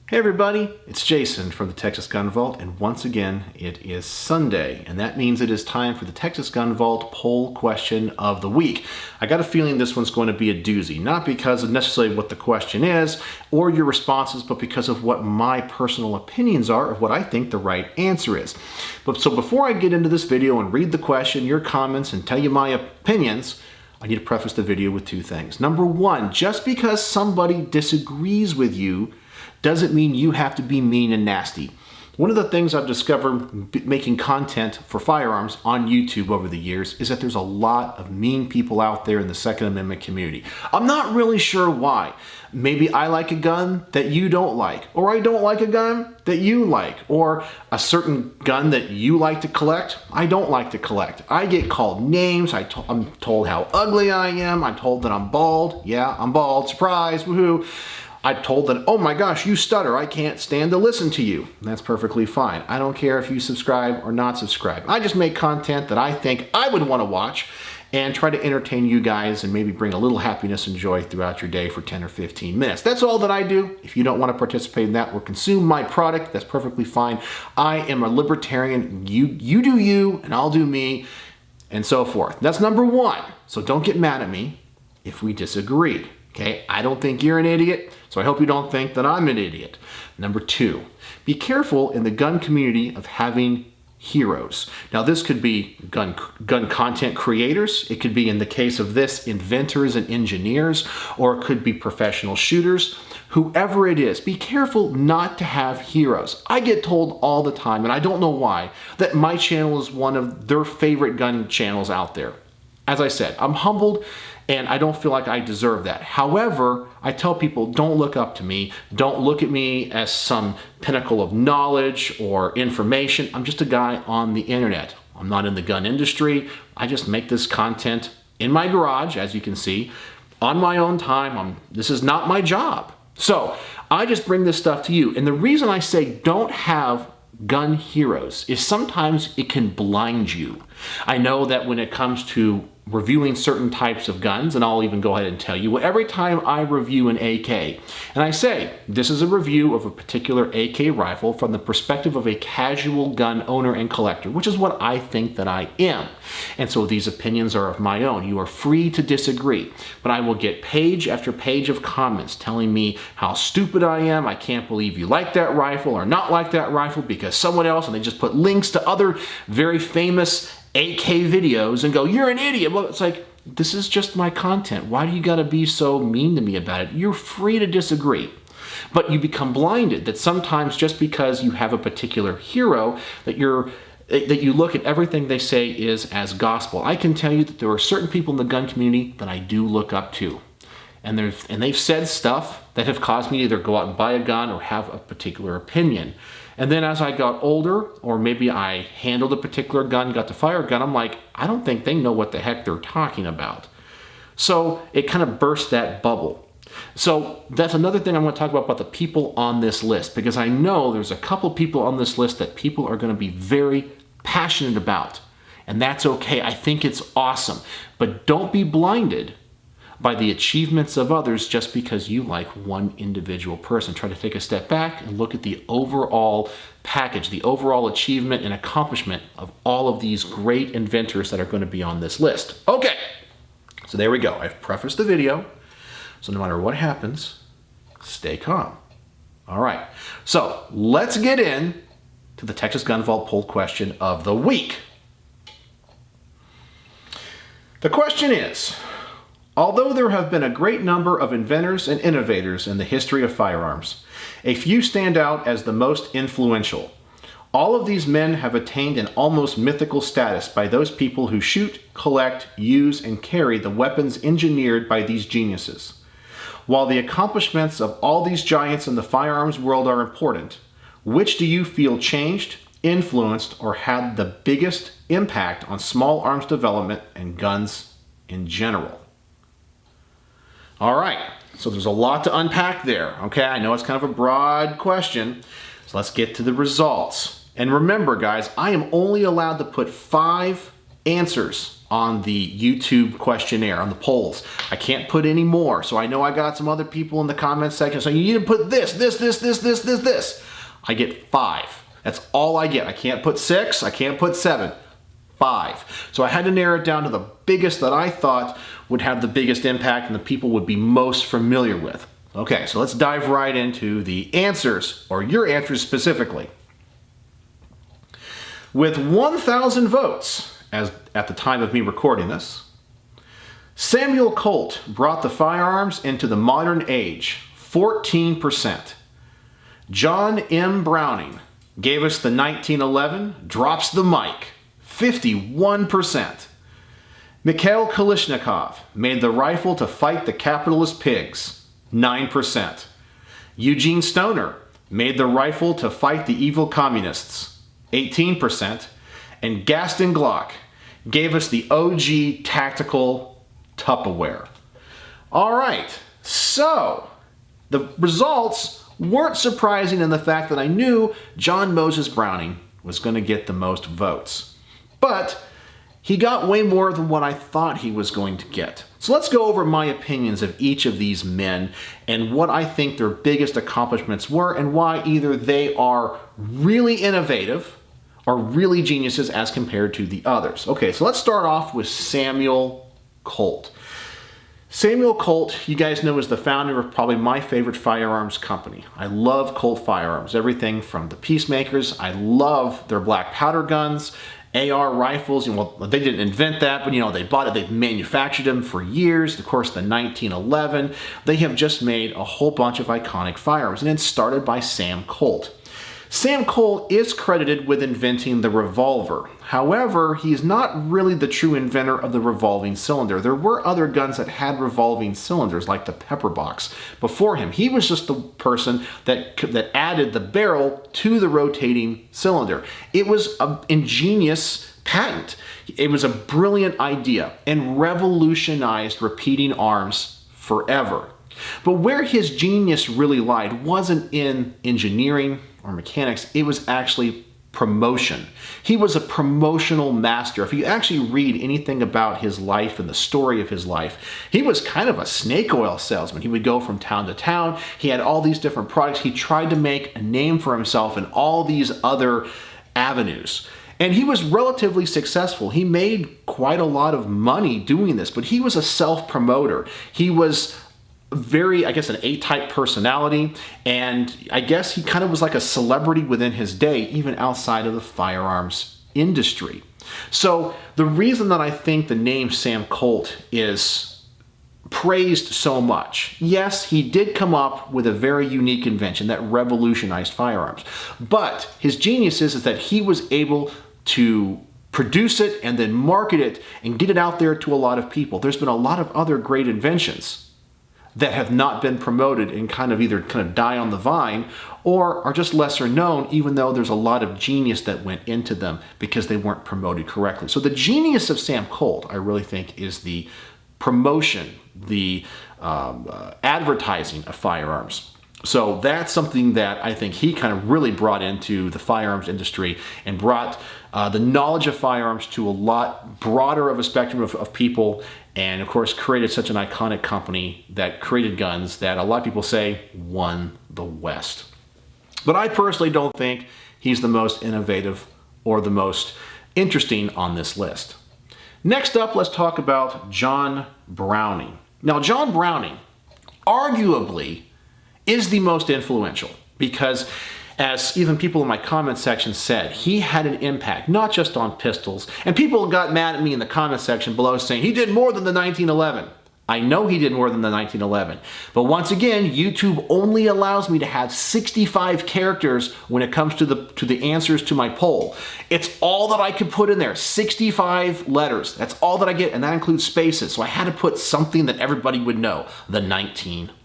Hey everybody, it's Jason from the Texas Gun Vault, and once again it is Sunday, and that means it is time for the Texas Gun Vault poll question of the week. I got a feeling this one's going to be a doozy, not because of necessarily what the question is or your responses, but because of what my personal opinions are of what I think the right answer is. So before I get into this video and read the question, your comments, and tell you my opinions, I need to preface the video with two things. Number one, just because somebody disagrees with you doesn't mean you have to be mean and nasty. One of the things I've discovered making content for firearms on YouTube over the years is that there's a lot of mean people out there in the Second Amendment community. I'm not really sure why. Maybe I like a gun that you don't like, or I don't like a gun that you like, or a certain gun that you like to collect, I don't like to collect. I get called names, I'm told how ugly I am, I'm told that I'm bald. Yeah, I'm bald, surprise, woohoo. I'm told that, oh my gosh, you stutter, I can't stand to listen to you. That's perfectly fine. I don't care if you subscribe or not subscribe. I just make content that I think I would want to watch and try to entertain you guys and maybe bring a little happiness and joy throughout your day for 10 or 15 minutes. That's all that I do. If you don't want to participate in that or consume my product, that's perfectly fine. I am a libertarian. You do you and I'll do me and so forth. That's number one. So don't get mad at me if we disagree. Okay, I don't think you're an idiot, so I hope you don't think that I'm an idiot. Number two, be careful in the gun community of having heroes. Now this could be gun content creators, it could be, in the case of this, inventors and engineers, or it could be professional shooters. Whoever it is, be careful not to have heroes. I get told all the time, and I don't know why, that my channel is one of their favorite gun channels out there. As I said, I'm humbled and I don't feel like I deserve that. However, I tell people, don't look up to me. Don't look at me as some pinnacle of knowledge or information. I'm just a guy on the internet. I'm not in the gun industry. I just make this content in my garage, as you can see, on my own time. This is not my job. So I just bring this stuff to you. And the reason I say don't have gun heroes is sometimes it can blind you. I know that when it comes to reviewing certain types of guns, and I'll even go ahead and tell you, every time I review an AK, and I say, this is a review of a particular AK rifle from the perspective of a casual gun owner and collector, which is what I think that I am. And so these opinions are of my own. You are free to disagree, but I will get page after page of comments telling me how stupid I am. I can't believe you like that rifle or not like that rifle because someone else, and they just put links to other very famous AK videos and go, you're an idiot. Well, it's like, this is just my content. Why do you gotta be so mean to me about it? You're free to disagree. But you become blinded that sometimes just because you have a particular hero that you look at everything they say is as gospel. I can tell you that there are certain people in the gun community that I do look up to. And they've said stuff that have caused me to either go out and buy a gun or have a particular opinion. And then as I got older, or maybe I handled a particular gun, got to fire a gun, I'm like, I don't think they know what the heck they're talking about. So it kind of burst that bubble. So that's another thing I'm going to talk about the people on this list, because I know there's a couple people on this list that people are going to be very passionate about. And that's okay. I think it's awesome. But don't be blinded by the achievements of others just because you like one individual person. Try to take a step back and look at the overall package, the overall achievement and accomplishment of all of these great inventors that are going to be on this list. Okay, so there we go. I've prefaced the video, so no matter what happens, stay calm. All right, so let's get in to the Texas Gun Vault poll question of the week. The question is, although there have been a great number of inventors and innovators in the history of firearms, a few stand out as the most influential. All of these men have attained an almost mythical status by those people who shoot, collect, use, and carry the weapons engineered by these geniuses. While the accomplishments of all these giants in the firearms world are important, which do you feel changed, influenced, or had the biggest impact on small arms development and guns in general? All right, so there's a lot to unpack there, okay? I know it's kind of a broad question, so let's get to the results. And remember, guys, I am only allowed to put 5 answers on the YouTube questionnaire, on the polls. I can't put any more, so I know I got some other people in the comments section saying, you need to put this. I get 5. That's all I get. I can't put 6, I can't put 7. 5. So I had to narrow it down to the biggest that I thought would have the biggest impact and the people would be most familiar with. Okay, so let's dive right into the answers, or your answers specifically. With 1,000 votes, as at the time of me recording this, Samuel Colt brought the firearms into the modern age, 14%. John M. Browning gave us the 1911, drops the mic, 51%. Mikhail Kalishnikov made the rifle to fight the capitalist pigs, 9%. Eugene Stoner made the rifle to fight the evil communists, 18%. And Gaston Glock gave us the OG tactical Tupperware. All right, so the results weren't surprising in the fact that I knew John Moses Browning was going to get the most votes. But he got way more than what I thought he was going to get. So let's go over my opinions of each of these men and what I think their biggest accomplishments were and why either they are really innovative or really geniuses as compared to the others. Okay, so let's start off with Samuel Colt. Samuel Colt, you guys know, is the founder of probably my favorite firearms company. I love Colt firearms, everything from the Peacemakers. I love their black powder guns, AR rifles. Well, they didn't invent that, but they bought it, they've manufactured them for years. Of course, the 1911, they have just made a whole bunch of iconic firearms, and it started by Sam Colt. Sam Colt is credited with inventing the revolver. However, he's not really the true inventor of the revolving cylinder. There were other guns that had revolving cylinders, like the pepper box, before him. He was just the person that added the barrel to the rotating cylinder. It was an ingenious patent. It was a brilliant idea and revolutionized repeating arms forever. But where his genius really lied wasn't in engineering or mechanics, it was actually promotion. He was a promotional master. If you actually read anything about his life and the story of his life, he was kind of a snake oil salesman. He would go from town to town. He had all these different products. He tried to make a name for himself in all these other avenues. And he was relatively successful. He made quite a lot of money doing this, but he was a self-promoter. He was very, I guess, an A-type personality, and I guess he kind of was like a celebrity within his day, even outside of the firearms industry. So the reason that I think the name Sam Colt is praised so much, yes, he did come up with a very unique invention that revolutionized firearms, but his genius is that he was able to produce it and then market it and get it out there to a lot of people. There's been a lot of other great inventions that have not been promoted and kind of die on the vine, or are just lesser known, even though there's a lot of genius that went into them because they weren't promoted correctly. So the genius of Sam Colt, I really think, is the promotion, the advertising of firearms. So that's something that I think he kind of really brought into the firearms industry and brought the knowledge of firearms to a lot broader of a spectrum of people, and of course created such an iconic company that created guns that a lot of people say won the West. But I personally don't think he's the most innovative or the most interesting on this list. Next up, let's talk about John Browning. Now, John Browning arguably is the most influential because, as even people in my comment section said, he had an impact, not just on pistols. And people got mad at me in the comment section below saying he did more than the 1911. I know he did more than the 1911. But once again, YouTube only allows me to have 65 characters when it comes to the answers to my poll. It's all that I could put in there, 65 letters. That's all that I get, and that includes spaces. So I had to put something that everybody would know, the 1911.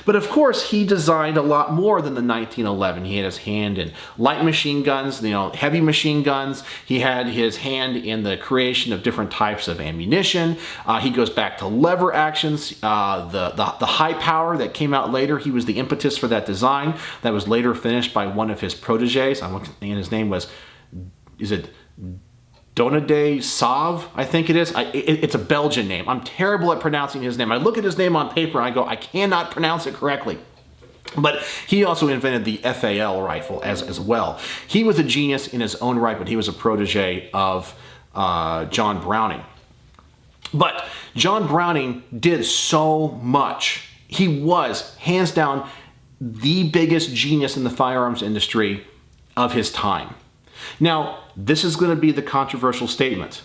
But of course, he designed a lot more than the 1911. He had his hand in light machine guns, heavy machine guns. He had his hand in the creation of different types of ammunition. He goes back to lever actions, the high power that came out later. He was the impetus for that design that was later finished by one of his proteges. And his name was, is it Donade Sav, I think it is. It's a Belgian name. I'm terrible at pronouncing his name. I look at his name on paper and I go, I cannot pronounce it correctly. But he also invented the FAL rifle as well. He was a genius in his own right, but he was a protege of John Browning. But John Browning did so much. He was, hands down, the biggest genius in the firearms industry of his time. Now, this is going to be the controversial statement.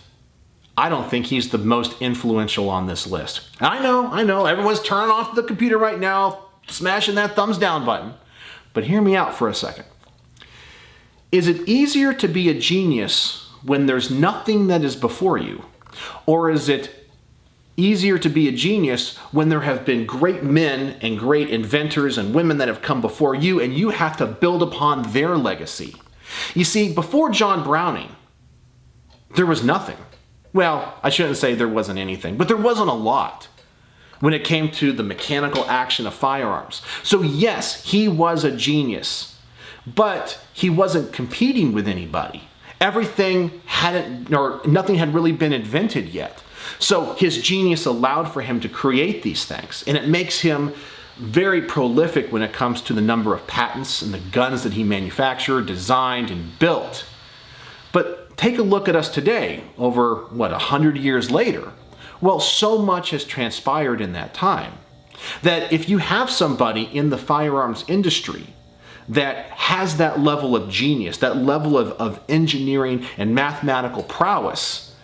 I don't think he's the most influential on this list. I know, everyone's turning off the computer right now, smashing that thumbs down button. But hear me out for a second. Is it easier to be a genius when there's nothing that is before you? Or is it easier to be a genius when there have been great men and great inventors and women that have come before you and you have to build upon their legacy? You see, before John Browning, there was nothing. Well, I shouldn't say there wasn't anything, but there wasn't a lot when it came to the mechanical action of firearms. So yes, he was a genius, but he wasn't competing with anybody. Nothing had really been invented yet. So his genius allowed for him to create these things, and it makes him very prolific when it comes to the number of patents and the guns that he manufactured, designed, and built. But take a look at us today, over, 100 years later. Well, so much has transpired in that time that if you have somebody in the firearms industry that has that level of genius, that level of engineering and mathematical prowess,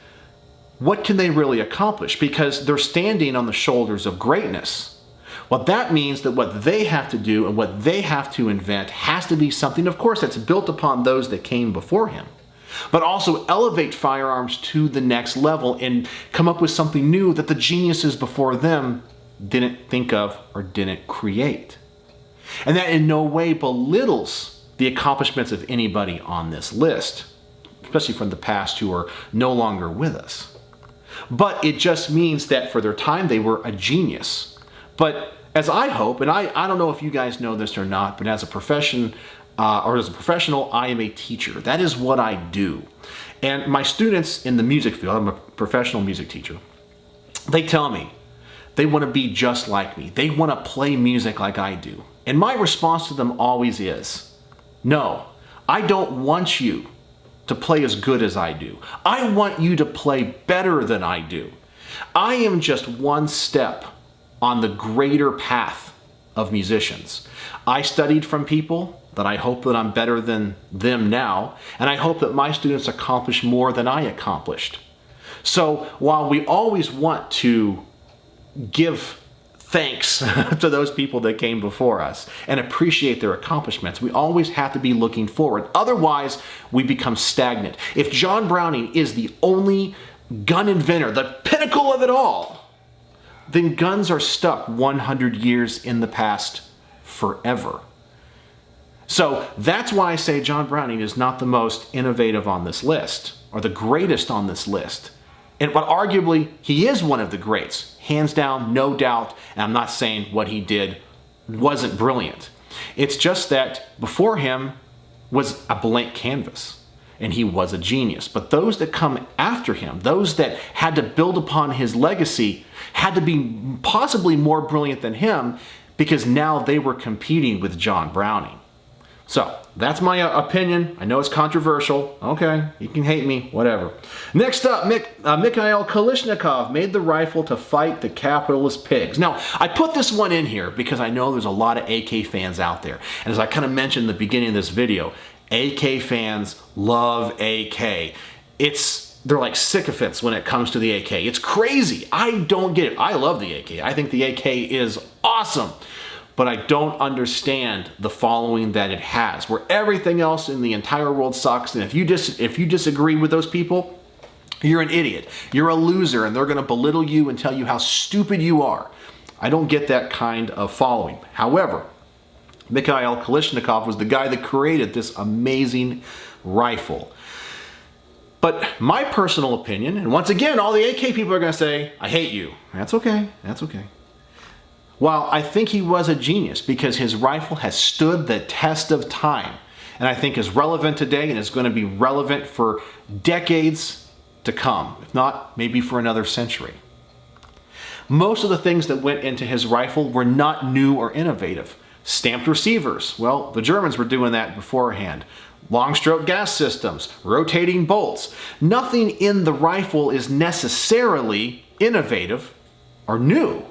what can they really accomplish? Because they're standing on the shoulders of greatness. Well, that means that what they have to do and what they have to invent has to be something, of course, that's built upon those that came before him, but also elevate firearms to the next level and come up with something new that the geniuses before them didn't think of or didn't create. And that in no way belittles the accomplishments of anybody on this list, especially from the past who are no longer with us. But it just means that for their time, they were a genius. But as I hope, and I don't know if you guys know this or not, but as a professional, I am a teacher. That is what I do. And my students in the music field, I'm a professional music teacher, they tell me they want to be just like me. They want to play music like I do. And my response to them always is, no, I don't want you to play as good as I do. I want you to play better than I do. I am just one step on the greater path of musicians. I studied from people that I hope that I'm better than them now, and I hope that my students accomplish more than I accomplished. So while we always want to give thanks to those people that came before us and appreciate their accomplishments, we always have to be looking forward. Otherwise, we become stagnant. If John Browning is the only gun inventor, the pinnacle of it all, then guns are stuck 100 years in the past forever. So that's why I say John Browning is not the most innovative on this list, or the greatest on this list. But arguably, he is one of the greats. Hands down, no doubt, and I'm not saying what he did wasn't brilliant. It's just that before him was a blank canvas, and he was a genius. But those that come after him, those that had to build upon his legacy, had to be possibly more brilliant than him, because now they were competing with John Browning. So that's my opinion. I know it's controversial. Okay, you can hate me, whatever. Next up, Mikhail Kalishnikov made the rifle to fight the capitalist pigs. Now, I put this one in here because I know there's a lot of AK fans out there. And as I kind of mentioned in the beginning of this video, AK fans love AK. They're like sycophants when it comes to the AK. It's crazy. I don't get it. I love the AK. I think the AK is awesome. But I don't understand the following that it has, where everything else in the entire world sucks. And if you disagree with those people, you're an idiot. You're a loser, and they're going to belittle you and tell you how stupid you are. I don't get that kind of following. However, Mikhail Kalishnikov was the guy that created this amazing rifle. But my personal opinion, and once again, all the AK people are going to say, I hate you. That's okay. That's okay. While I think he was a genius because his rifle has stood the test of time, and I think is relevant today and is going to be relevant for decades to come, if not maybe for another century. Most of the things that went into his rifle were not new or innovative. Stamped receivers, well, the Germans were doing that beforehand. Long stroke gas systems, rotating bolts. Nothing in the rifle is necessarily innovative or new.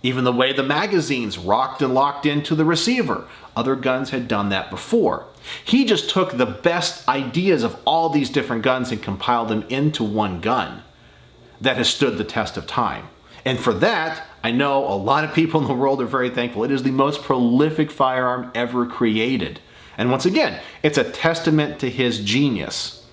Even the way the magazines rocked and locked into the receiver. Other guns had done that before. He just took the best ideas of all these different guns and compiled them into one gun that has stood the test of time. And for that, I know a lot of people in the world are very thankful. It is the most prolific firearm ever created. And once again, it's a testament to his genius.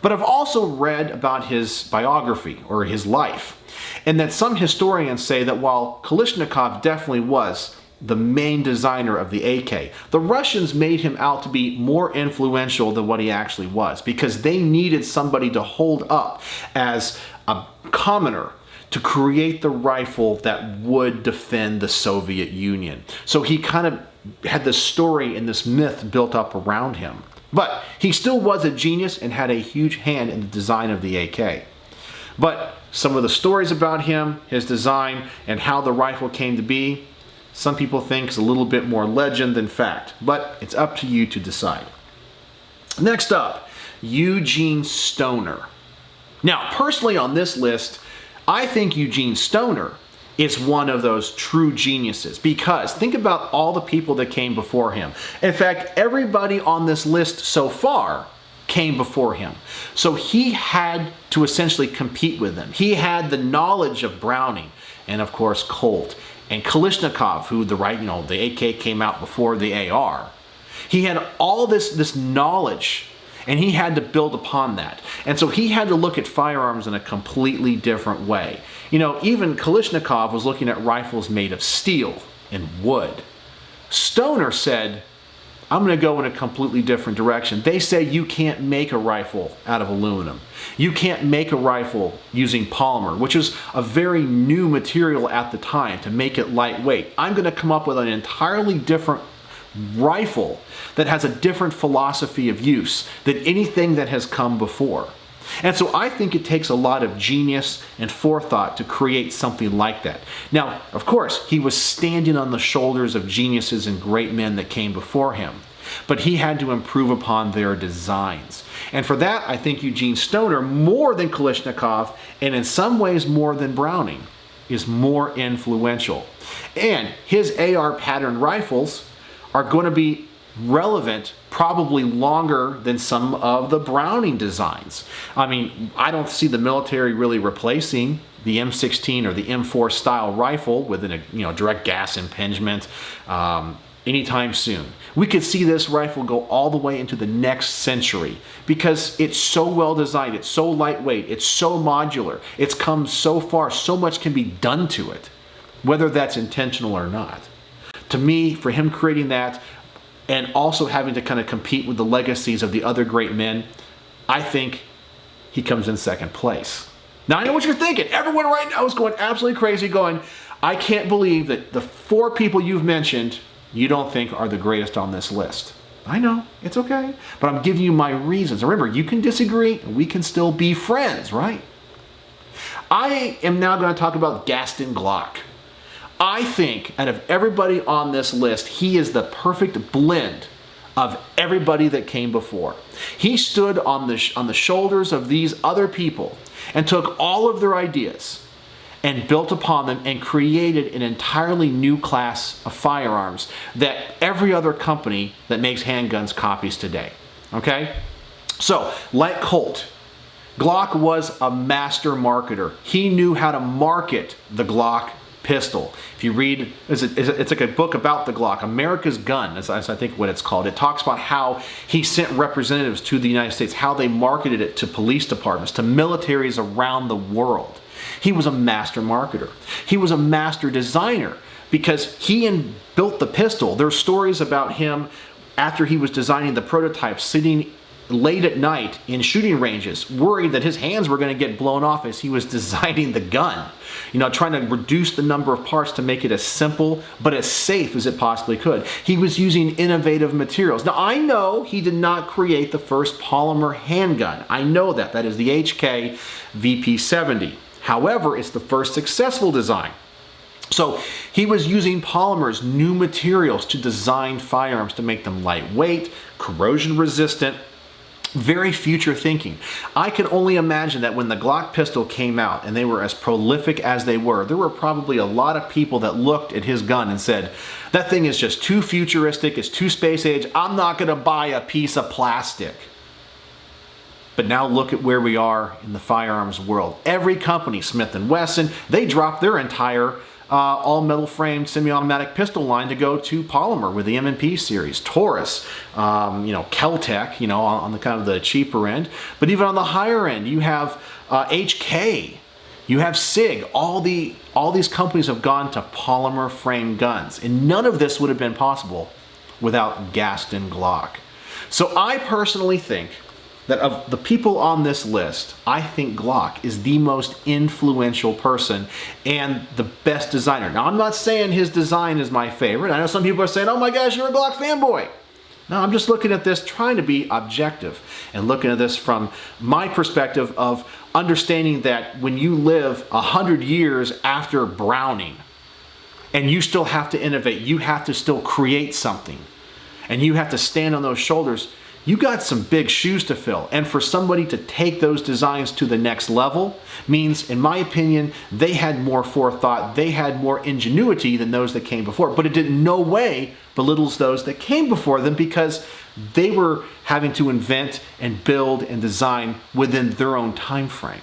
But I've also read about his biography or his life, and that some historians say that while Kalishnikov definitely was the main designer of the AK, the Russians made him out to be more influential than what he actually was, because they needed somebody to hold up as a commoner to create the rifle that would defend the Soviet Union. So he kind of had this story and this myth built up around him. But he still was a genius and had a huge hand in the design of the AK. But some of the stories about him, his design, and how the rifle came to be, some people think is a little bit more legend than fact. But it's up to you to decide. Next up, Eugene Stoner. Now, personally on this list, I think Eugene Stoner is one of those true geniuses, because think about all the people that came before him. In fact, everybody on this list so far came before him. So he had to essentially compete with them. He had the knowledge of Browning and of course Colt and Kalishnikov, who the AK came out before the AR. He had all this knowledge, and he had to build upon that. And so he had to look at firearms in a completely different way. You know, even Kalishnikov was looking at rifles made of steel and wood. Stoner said, I'm going to go in a completely different direction. They say you can't make a rifle out of aluminum. You can't make a rifle using polymer, which is a very new material at the time to make it lightweight. I'm going to come up with an entirely different rifle that has a different philosophy of use than anything that has come before. And so I think it takes a lot of genius and forethought to create something like that. Now, of course, he was standing on the shoulders of geniuses and great men that came before him, but he had to improve upon their designs. And for that, I think Eugene Stoner, more than Kalishnikov, and in some ways more than Browning, is more influential. And his AR pattern rifles are going to be relevant probably longer than some of the Browning designs. I mean, I don't see the military really replacing the M16 or the M4 style rifle with a direct gas impingement anytime soon. We could see this rifle go all the way into the next century because it's so well designed, it's so lightweight, it's so modular, it's come so far, so much can be done to it, whether that's intentional or not. To me, for him creating that, and also having to kind of compete with the legacies of the other great men, I think he comes in second place. Now, I know what you're thinking. Everyone right now is going absolutely crazy going, I can't believe that the 4 people you've mentioned you don't think are the greatest on this list. I know, it's okay. But I'm giving you my reasons. Remember, you can disagree and we can still be friends, right? I am now going to talk about Gaston Glock. I think out of everybody on this list, he is the perfect blend of everybody that came before. He stood on the shoulders of these other people and took all of their ideas and built upon them and created an entirely new class of firearms that every other company that makes handguns copies today. Okay? So, like Colt, Glock was a master marketer. He knew how to market the Glock pistol. If you read, it's like a book about the Glock, America's Gun, is I think what it's called. It talks about how he sent representatives to the United States, how they marketed it to police departments, to militaries around the world. He was a master marketer. He was a master designer because he built the pistol. There's stories about him after he was designing the prototype, sitting late at night in shooting ranges, worried that his hands were going to get blown off as he was designing the gun. You know, trying to reduce the number of parts to make it as simple but as safe as it possibly could. He was using innovative materials. Now, I know he did not create the first polymer handgun. I know that. That is the HK VP70. However, it's the first successful design. So he was using polymers, new materials, to design firearms to make them lightweight, corrosion resistant, very future thinking. I can only imagine that when the Glock pistol came out and they were as prolific as they were, there were probably a lot of people that looked at his gun and said, that thing is just too futuristic, it's too space age, I'm not gonna buy a piece of plastic. But now look at where we are in the firearms world. Every company, Smith & Wesson, they dropped their entire all-metal framed semi-automatic pistol line to go to polymer with the M&P series. Taurus, Kel-Tec, on the kind of the cheaper end. But even on the higher end, you have HK, you have SIG. All these companies have gone to polymer framed guns. And none of this would have been possible without Gaston Glock. So I personally think that of the people on this list, I think Glock is the most influential person and the best designer. Now, I'm not saying his design is my favorite. I know some people are saying, oh my gosh, you're a Glock fanboy. No, I'm just looking at this, trying to be objective and looking at this from my perspective of understanding that when you live 100 years after Browning and you still have to innovate, you have to still create something, and you have to stand on those shoulders, you got some big shoes to fill. And for somebody to take those designs to the next level means, in my opinion, they had more forethought, they had more ingenuity than those that came before. But it in no way belittles those that came before them, because they were having to invent and build and design within their own time frame.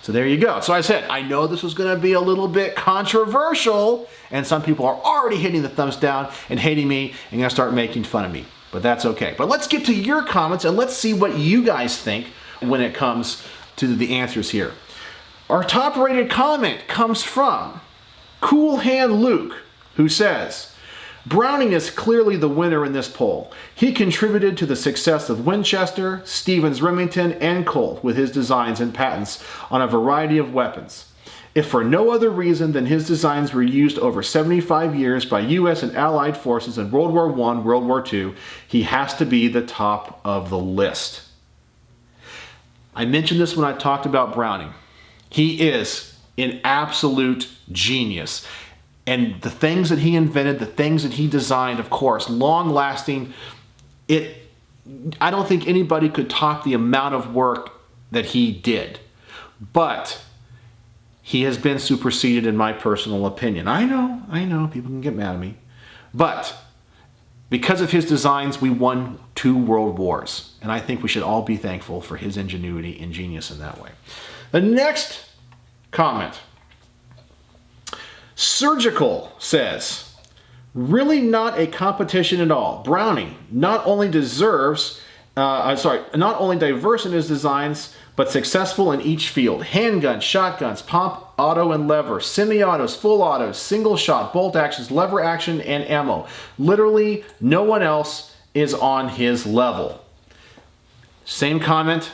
So there you go. So I said, I know this was going to be a little bit controversial, and some people are already hitting the thumbs down and hating me and going to start making fun of me. But that's okay. But let's get to your comments and let's see what you guys think when it comes to the answers here. Our top rated comment comes from Cool Hand Luke, who says, Browning is clearly the winner in this poll. He contributed to the success of Winchester, Stevens Remington, and Colt with his designs and patents on a variety of weapons. If for no other reason than his designs were used over 75 years by U.S. and Allied forces in World War I, World War II, he has to be the top of the list. I mentioned this when I talked about Browning. He is an absolute genius. And the things that he invented, the things that he designed, of course, long-lasting, I don't think anybody could top the amount of work that he did. But he has been superseded in my personal opinion. I know, people can get mad at me. But because of his designs, we won 2 world wars. And I think we should all be thankful for his ingenuity and genius in that way. The next comment. Surgical says, really not a competition at all. Browning not only diverse in his designs, but successful in each field. Handguns, shotguns, pump, auto and lever, semi-autos, full autos, single shot, bolt actions, lever action, and ammo. Literally, no one else is on his level. Same comment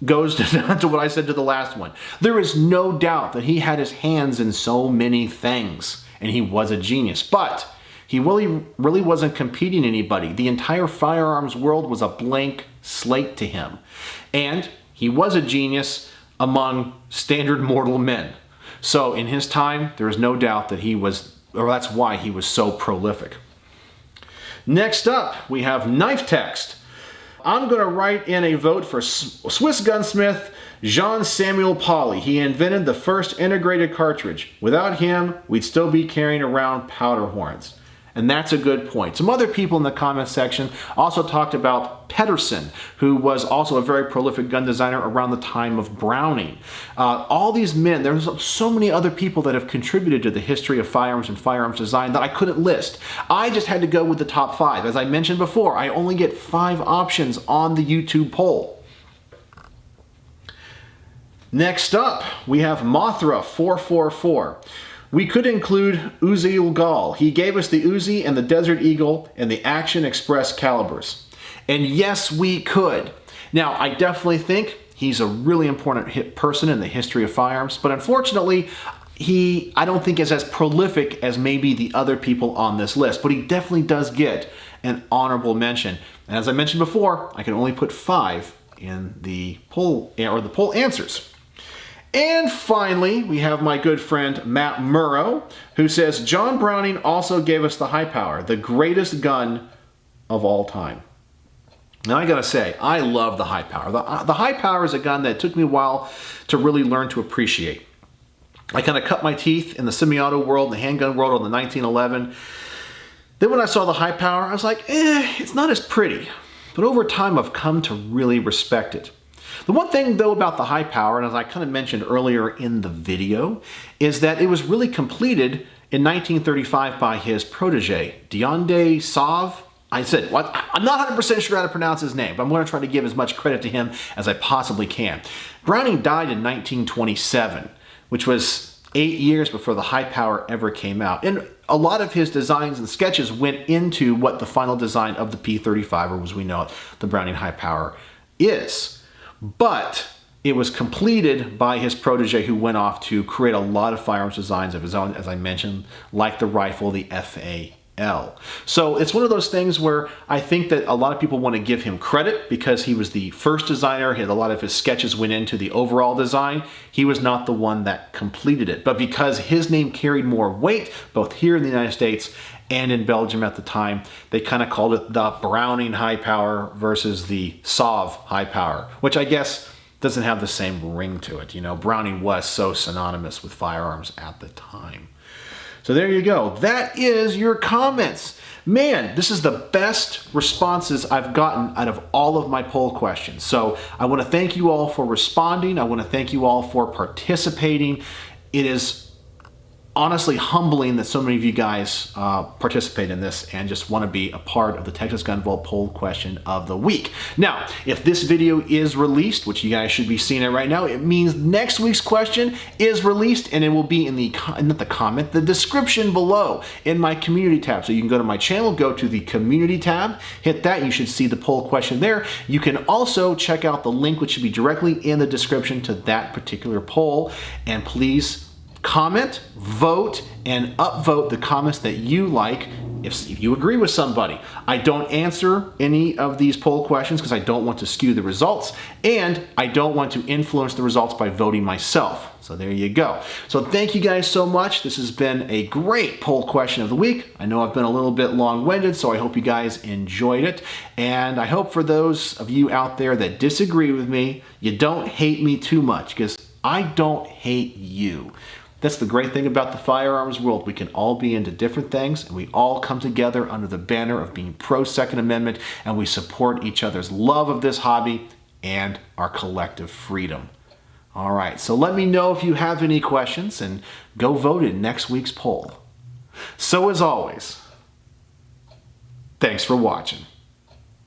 goes to what I said to the last one. There is no doubt that he had his hands in so many things, and he was a genius. But he really wasn't competing anybody. The entire firearms world was a blank slate to him. And he was a genius among standard mortal men. So in his time, there is no doubt that he was, or that's why he was so prolific. Next up, we have Knife Text. I'm going to write in a vote for Swiss gunsmith Jean Samuel Pauly. He invented the first integrated cartridge. Without him, we'd still be carrying around powder horns. And that's a good point. Some other people in the comment section also talked about Pedersen, who was also a very prolific gun designer around the time of Browning. All these men, there's so many other people that have contributed to the history of firearms and firearms design that I couldn't list. I just had to go with the top 5. As I mentioned before, I only get 5 options on the YouTube poll. Next up, we have Mothra 444. We could include Uzi Gal. He gave us the Uzi and the Desert Eagle and the Action Express calibers. And yes, we could. Now, I definitely think he's a really important person in the history of firearms, but unfortunately, I don't think is as prolific as maybe the other people on this list, but he definitely does get an honorable mention. And as I mentioned before, I can only put 5 in the poll, or the poll answers. And finally, we have my good friend Matt Murrow, who says, John Browning also gave us the high power, the greatest gun of all time. Now I gotta say, I love the high power. The high power is a gun that took me a while to really learn to appreciate. I kind of cut my teeth in the semi-auto world, the handgun world on the 1911. Then when I saw the high power, I was like, it's not as pretty. But over time, I've come to really respect it. The one thing though about the high power, and as I kind of mentioned earlier in the video, is that it was really completed in 1935 by his protege, Deonde Sauve. I said, well, I'm not 100% sure how to pronounce his name, but I'm going to try to give as much credit to him as I possibly can. Browning died in 1927, which was 8 years before the high power ever came out. And a lot of his designs and sketches went into what the final design of the P35, or as we know it, the Browning high power is. But it was completed by his protege, who went off to create a lot of firearms designs of his own, as I mentioned, like the rifle, the FAL. So it's one of those things where I think that a lot of people want to give him credit because he was the first designer. A lot of his sketches went into the overall design. He was not the one that completed it. But because his name carried more weight, both here in the United States and in Belgium at the time, they kind of called it the Browning high power versus the Sauve high power, which I guess doesn't have the same ring to it. You know, Browning was so synonymous with firearms at the time. So there you go. That is your comments. Man, this is the best responses I've gotten out of all of my poll questions. So I want to thank you all for responding. I want to thank you all for participating. It is honestly humbling that so many of you guys participate in this and just want to be a part of the Texas Gun Vault poll question of the week. Now, if this video is released, which you guys should be seeing it right now, it means next week's question is released, and it will be in the description below in my community tab. So you can go to my channel, go to the community tab, hit that, you should see the poll question there. You can also check out the link, which should be directly in the description to that particular poll, and please comment, vote, and upvote the comments that you like if you agree with somebody. I don't answer any of these poll questions because I don't want to skew the results, and I don't want to influence the results by voting myself. So there you go. So thank you guys so much. This has been a great poll question of the week. I know I've been a little bit long-winded, so I hope you guys enjoyed it. And I hope for those of you out there that disagree with me, you don't hate me too much, because I don't hate you. That's the great thing about the firearms world. We can all be into different things, and we all come together under the banner of being pro-Second Amendment, and we support each other's love of this hobby and our collective freedom. All right, so let me know if you have any questions, and go vote in next week's poll. So as always, thanks for watching.